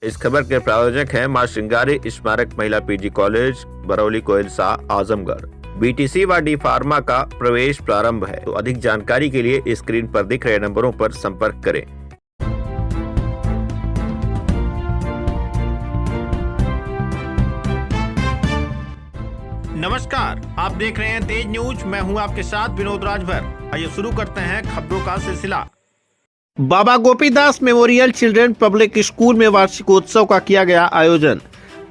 इस खबर के प्रायोजक हैं मां श्रृंगारी स्मारक महिला PG college, Barauli Koilsa, Azamgarh. BTC व डी फार्मा का प्रवेश प्रारंभ है, तो अधिक जानकारी के लिए स्क्रीन पर दिख रहे नंबरों पर संपर्क करें। नमस्कार, आप देख रहे हैं तेज न्यूज। मैं हूं आपके साथ विनोद राजभर। आइए शुरू करते हैं खबरों का सिलसिला। बाबा गोपीदास मेमोरियल चिल्ड्रन पब्लिक स्कूल में वार्षिकोत्सव का किया गया आयोजन।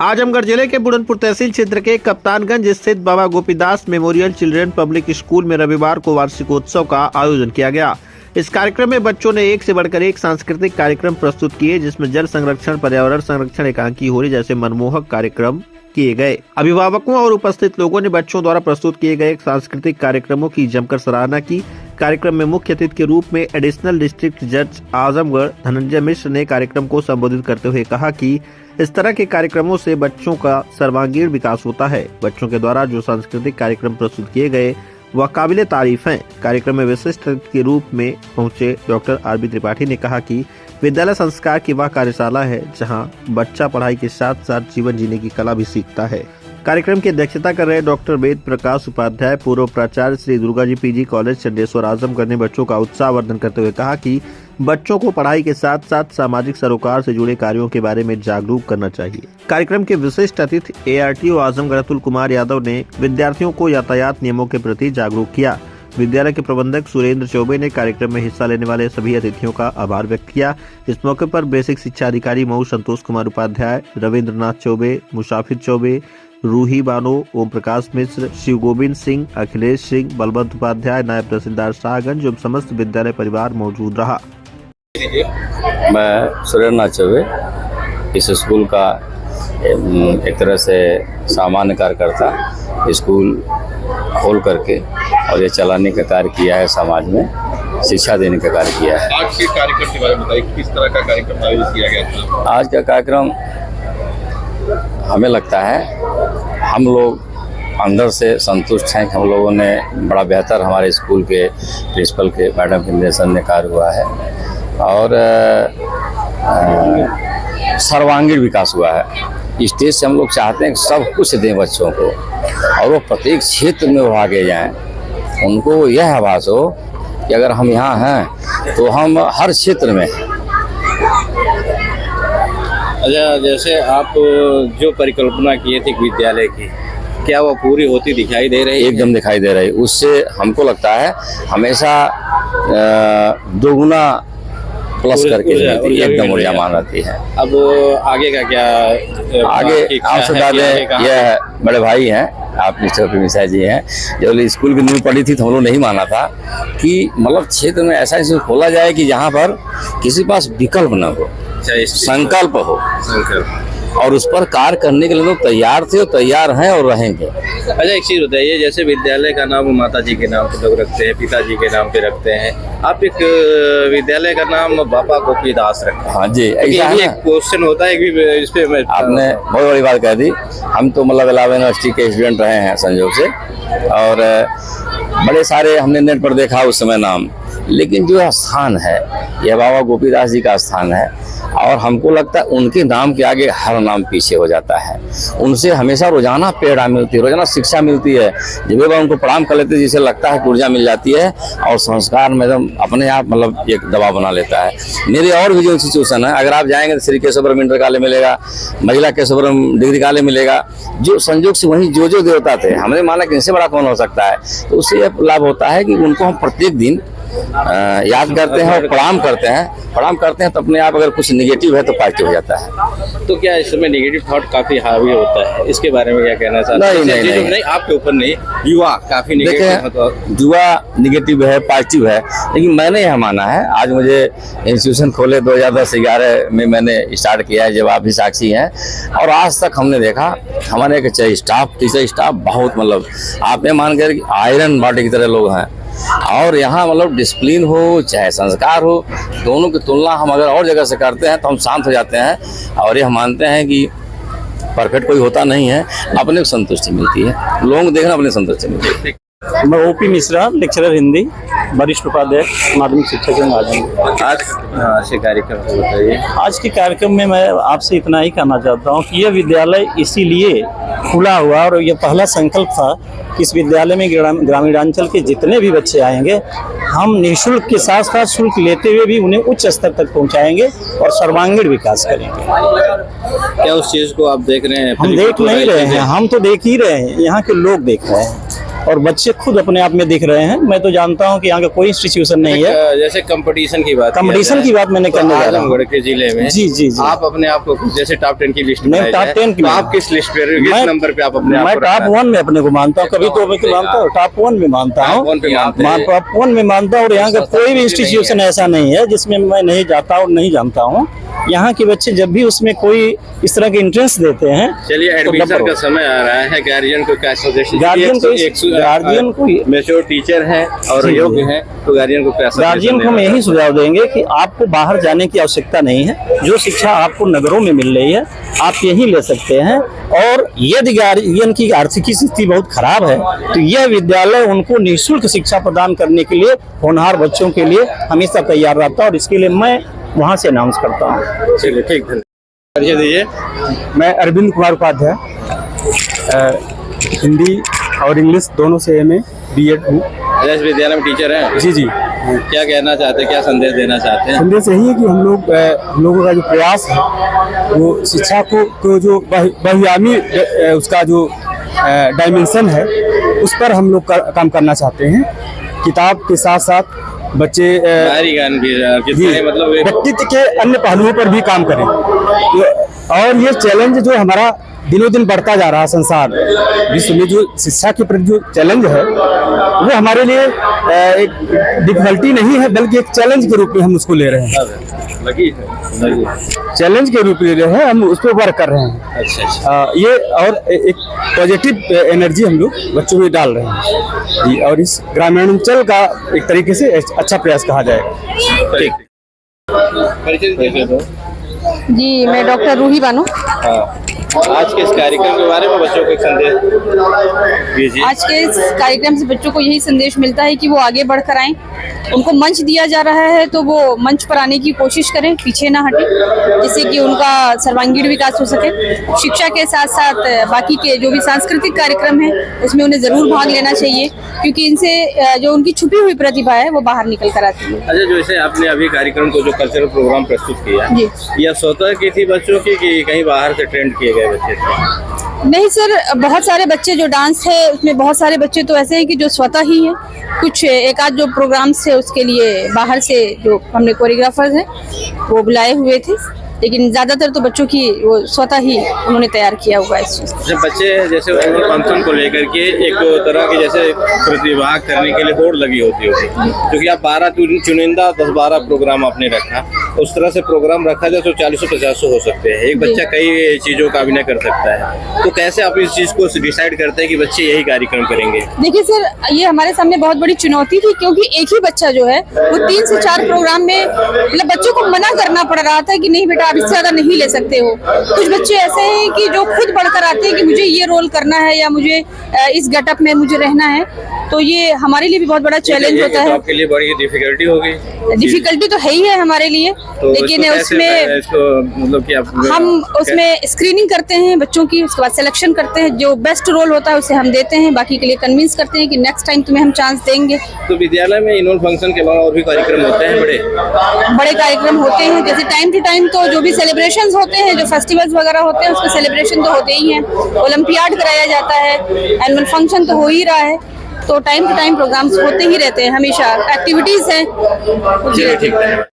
आजमगढ़ जिले के बुरनपुर तहसील क्षेत्र के कप्तानगंज स्थित बाबा गोपीदास मेमोरियल चिल्ड्रन पब्लिक स्कूल में रविवार को वार्षिकोत्सव का आयोजन किया गया। इस कार्यक्रम में बच्चों ने एक से बढ़कर एक सांस्कृतिक कार्यक्रम प्रस्तुत किए, जिसमें जल संरक्षण, पर्यावरण संरक्षण, एकांकी होली जैसे मनमोहक कार्यक्रम किए गए। अभिभावकों और उपस्थित लोगों ने बच्चों द्वारा प्रस्तुत किए गए सांस्कृतिक कार्यक्रमों की जमकर सराहना की। कार्यक्रम में मुख्य अतिथि के रूप में एडिशनल डिस्ट्रिक्ट जज आजमगढ़ धनंजय मिश्र ने कार्यक्रम को संबोधित करते हुए कहा कि इस तरह के कार्यक्रमों से बच्चों का सर्वांगीण विकास होता है। बच्चों के द्वारा जो सांस्कृतिक कार्यक्रम प्रस्तुत किए गए वह काबिले तारीफ हैं। कार्यक्रम में विशिष्ट अतिथि के रूप में पहुंचे डॉक्टर आरबी त्रिपाठी ने कहा कि विद्यालय संस्कार की वह कार्यशाला है जहां बच्चा पढ़ाई के साथ साथ जीवन जीने की कला भी सीखता है। कार्यक्रम की अध्यक्षता कर रहे डॉक्टर वेद प्रकाश उपाध्याय, पूर्व प्राचार्य श्री दुर्गा जी पीजी कॉलेज चंडेश्वर आजमगढ़ ने बच्चों का उत्साहवर्धन करते हुए कहा कि बच्चों को पढ़ाई के साथ साथ सामाजिक सरोकार से जुड़े कार्यों के बारे में जागरूक करना चाहिए। कार्यक्रम के विशिष्ट अतिथि ARTO आजमगढ़ अतुल कुमार यादव ने विद्यार्थियों को यातायात नियमों के प्रति जागरूक किया। विद्यालय के प्रबंधक सुरेंद्र चौबे ने कार्यक्रम में हिस्सा लेने वाले सभी अतिथियों का आभार व्यक्त किया। इस मौके पर बेसिक शिक्षा अधिकारी मऊ संतोष कुमार उपाध्याय, रविंद्रनाथ चौबे, मुसाफिर चौबे, रूही बानो, ओम प्रकाश मिश्र, शिव गोविंद सिंह, अखिलेश सिंह, बलवंत उपाध्याय, नायब तहसीलदार शाहगंज एवं समस्त विद्यालय परिवार मौजूद रहा। मैं सुरेंद्रनाथ चौबे, इस स्कूल का एक तरह से सामान्य कार्यकर्ता, स्कूल खोल करके और ये चलाने का कार्य किया है, समाज में शिक्षा देने का कार्य किया है। आज के कार्यक्रम के बारे में बताइए, किस तरह का कार्यक्रम आयोजित किया गया था? आज का कार्यक्रम हमें लगता है हम लोग अंदर से संतुष्ट हैं कि हम लोगों ने बड़ा बेहतर हमारे स्कूल के प्रिंसिपल के मैडम के निर्देशन में कार्य हुआ है और सर्वांगीण विकास हुआ है। स्टेज से हम लोग चाहते हैं कि सब कुछ दें बच्चों को और वो प्रत्येक क्षेत्र में वो आगे जाएं। उनको यह आभास हो कि अगर हम यहाँ हैं तो हम हर क्षेत्र में। अच्छा, जैसे आप जो परिकल्पना किए थे विद्यालय की, क्या वो पूरी होती दिखाई दे रही है? एकदम दिखाई दे रही। उससे हमको लगता है हमेशा दोगुना प्लस करके एकदम ऊर्जा मान रहती है। अब आगे का क्या? आगे आप सदा दें, यह बड़े भाई हैं, आप मिस्टर मिश्रा जी हैं, जब स्कूल की नींव पड़ी थी तो हम लोग नहीं माना था कि मतलब क्षेत्र में ऐसा इंस्टीट्यूट खोला जाए कि जहाँ पर किसी पास विकल्प न हो, संकल्प हो और उस पर कार्य करने के लिए लोग तैयार थे और तैयार हैं और रहेंगे। अच्छा, एक चीज़ बताइए, जैसे विद्यालय का नाम माता जी के नाम पे लोग रखते हैं, पिताजी के नाम पे रखते हैं, आप एक विद्यालय का नाम बाबा गोपीदास रखते हैं। हाँ जी, ऐसा है। एक क्वेश्चन होता है कि इस पे आपने बहुत बड़ी बात कह दी। हम तो मतलब इलाहाबाद यूनिवर्सिटी के स्टूडेंट रहे हैं संयोग से और बड़े सारे हमने नेट पर देखा उस समय नाम, लेकिन जो स्थान है यह बाबा गोपीदास जी का स्थान है और हमको लगता है उनके नाम के आगे हर नाम पीछे हो जाता है। उनसे हमेशा रोजाना प्रेरणा मिलती है, रोजाना शिक्षा मिलती है। जब भी उनको प्रणाम कर लेते हैं जिसे लगता है कि ऊर्जा मिल जाती है और संस्कार में एकदम अपने आप मतलब एक दबाव बना लेता है। मेरे और भी जो इंस्टीट्यूशन है, अगर आप जाएंगे तो श्री केशवपुरम इंटर कॉलेज मिलेगा, महिला केशवपुरम डिग्री कॉलेज मिलेगा, जो संयोग से वहीं जो देवता थे हमने माना कि इनसे बड़ा कौन हो सकता है। तो उससे यह लाभ होता है कि उनको हम प्रत्येक दिन याद करते हैं और प्रणाम करते हैं तो अपने आप अगर कुछ निगेटिव है तो पॉजिटिव हो जाता है। तो क्या इस समय निगेटिव थॉट काफी हावी होता है, इसके बारे में क्या कहना चाहते हैं? नहीं, आपके ऊपर नहीं, युवा काफी निगेटिव, युवा निगेटिव है, पॉजिटिव है, लेकिन मैंने यह माना है, आज मुझे इंस्टीट्यूशन खोले 2010-11 में मैंने स्टार्ट किया है, जब आप भी साक्षी हैं, और आज तक हमने देखा हमारे एक स्टाफ, टीचर स्टाफ बहुत मतलब आप ये मान कर आयरन बॉडी की तरह लोग हैं और यहाँ मतलब डिसिप्लिन हो चाहे संस्कार हो, दोनों की तुलना हम अगर और जगह से करते हैं तो हम शांत हो जाते हैं और ये हम मानते हैं कि परफेक्ट कोई होता नहीं है, अपने को संतुष्टि मिलती है, लोगों को देखना अपने संतुष्टि मिलती है। मैं OP मिश्रा, लेक्चरर हिंदी। वरिष्ठ उपाध्यक्ष माध्यमिक शिक्षा संघ आजमगढ़। आज से कार्यक्रम को बताइए। आज के कार्यक्रम में मैं आपसे इतना ही कहना चाहता हूँ कि यह विद्यालय इसीलिए खुला हुआ और यह पहला संकल्प था कि इस विद्यालय में ग्रामीणांचल के जितने भी बच्चे आएंगे हम निःशुल्क के साथ साथ शुल्क लेते हुए भी उन्हें उच्च स्तर तक पहुँचाएंगे और सर्वांगीण विकास करेंगे। क्या उस चीज़ को आप देख रहे हैं? हम देख नहीं रहे हैं, हम तो देख ही रहे हैं, यहाँ के लोग देख रहे हैं और बच्चे खुद अपने आप में दिख रहे हैं। मैं तो जानता हूँ कि यहाँ का कोई इंस्टीट्यूशन नहीं है। जैसे कंपटीशन की बात मैंने करने जा रहा हूँ आजमगढ़ के जिले में। जी। आप अपने आप को जैसे टॉप 10 की लिस्ट में मैं टॉप 10 की, आप किस लिस्ट पे, किस नंबर पे आप अपने आप मैं टॉप 1 में अपने को मानता हूँ। कभी तो मैं मानता हूँ टॉप 1 में मानता हूँ, टॉप 1 में मानता हूँ। और यहाँ का कोई भी इंस्टीट्यूशन ऐसा नहीं है जिसमें मैं नहीं जाता और नहीं जानता हूँ। यहाँ के बच्चे जब भी उसमें कोई इस तरह के इंट्रेंस देते हैं। चलिए एडमिशन का समय आ रहा है, गार्जियन को क्या सजेशन? गार्जियन को मैच्योर टीचर हैं और योग्य हैं तो गार्जियन को क्या सजेशन? गार्जियन को हम यही सुझाव देंगे कि आपको बाहर जाने की आवश्यकता नहीं है। जो शिक्षा आपको नगरों में मिल रही है आप यही ले सकते हैं। और यदि गार्जियन की आर्थिक स्थिति बहुत खराब है तो यह विद्यालय उनको निःशुल्क शिक्षा प्रदान करने के लिए, होनहार बच्चों के लिए हमेशा तैयार रहता है और इसके लिए मैं वहाँ से अनाउंस करता हूँ। चलिए ठीक, धन्यवाद दीजिए। मैं अरविंद कुमार उपाध्याय, हिंदी और इंग्लिश दोनों से MA B.Ed हूँ। इस विद्यालय में टीचर हैं? जी। क्या कहना चाहते हैं, क्या संदेश देना चाहते हैं? संदेश यही है कि हम लोगों का जो प्रयास है वो शिक्षा को जो बहुआयामी उसका जो डायमेंशन है उस पर हम लोग काम करना चाहते हैं। किताब के साथ साथ बच्चे मतलब व्यक्तित्व के अन्य पहलुओं पर भी काम करें। और ये चैलेंज जो हमारा दिनों दिन बढ़ता जा रहा है, संसार विश्व में जो शिक्षा के प्रति जो चैलेंज है वो हमारे लिए एक डिफिकल्टी नहीं है बल्कि एक चैलेंज के रूप में हम उसको ले रहे हैं। चैलेंज के रूप में ले रहे हैं, हम उस पर वर्क कर रहे हैं। अच्छा। ये और एक पॉजिटिव एनर्जी हम लोग बच्चों में डाल रहे हैं जी। और इस ग्रामीणांचल का एक तरीके से अच्छा प्रयास कहा जाएगा। ठीक। जी, मैं डॉक्टर रूही बानो। आज के इस कार्यक्रम के बारे में बच्चों को एक संदेश दीजिए। आज के इस कार्यक्रम से बच्चों को यही संदेश मिलता है कि वो आगे बढ़कर आएं। उनको मंच दिया जा रहा है तो वो मंच पर आने की कोशिश करें, पीछे ना हटें, जिससे कि उनका सर्वांगीण विकास हो सके। शिक्षा के साथ साथ बाकी के जो भी सांस्कृतिक कार्यक्रम हैं उसमें उन्हें ज़रूर भाग लेना चाहिए, क्योंकि इनसे जो उनकी छुपी हुई प्रतिभा है वो बाहर निकल कर आती है। अच्छा, जो जैसे आपने अभी कार्यक्रम को जो कल्चरल प्रोग्राम प्रस्तुत किया जी, यह स्वतः की थी बच्चों की कि कहीं बाहर से ट्रेंड किए गए बच्चे थे? नहीं सर, बहुत सारे बच्चे जो डांस है उसमें बहुत सारे बच्चे तो ऐसे हैं कि जो स्वतः ही हैं। कुछ एक आध जो प्रोग्राम्स है उसके लिए बाहर से जो हमने कोरियोग्राफर्स हैं वो बुलाए हुए थे, लेकिन ज़्यादातर तो बच्चों की वो स्वतः ही उन्होंने तैयार किया हुआ है इस चीज़। जब बच्चे जैसे फंक्शन को लेकर के एक तरह की जैसे प्रतिभा करने के लिए होड़ लगी होती होगी, क्योंकि आप 12 चुनिंदा 10-12 प्रोग्राम आपने रखा, उस तरह से प्रोग्राम रखा जाए तो 40-50 हो सकते हैं। एक बच्चा कई चीज़ों का अभिनय कर सकता है, तो कैसे आप इस चीज़ को डिसाइड करते हैं कि बच्चे यही कार्यक्रम करेंगे? देखिए सर, ये हमारे सामने बहुत बड़ी चुनौती थी, क्योंकि एक ही बच्चा जो है वो 3 से 4 प्रोग्राम में मतलब बच्चों को मना करना पड़ रहा था कि नहीं बेटा आप इससे ज़्यादा नहीं ले सकते हो। कुछ बच्चे ऐसे हैं कि जो खुद बढ़कर आते हैं कि मुझे ये रोल करना है या मुझे इस गेटअप में मुझे रहना है, तो ये हमारे लिए भी बहुत बड़ा चैलेंज होता है। आपके लिए बड़ी डिफिकल्टी होगी? डिफिकल्टी तो है ही है हमारे लिए, तो लेकिन उसमें मतलब कि हम उसमें स्क्रीनिंग करते हैं बच्चों की, उसके बाद सिलेक्शन करते हैं, जो बेस्ट रोल होता है उसे हम देते हैं, बाकी के लिए कन्विंस करते हैं कि नेक्स्ट टाइम तुम्हें हम चांस देंगे। तो विद्यालय में एनुअल फंक्शन के अलावा और भी कार्यक्रम होते हैं? बड़े कार्यक्रम होते हैं, जैसे टाइम टू टाइम तो जो भी सेलिब्रेशंस होते हैं, जो फेस्टिवल्स वगैरह होते हैं उसके सेलिब्रेशन तो होते ही हैं। ओलंपियाड कराया जाता है, एनुअल फंक्शन तो हो ही रहा है, तो टाइम टू टाइम प्रोग्राम्स होते ही रहते हैं, हमेशा एक्टिविटीज हैं। ठीक है।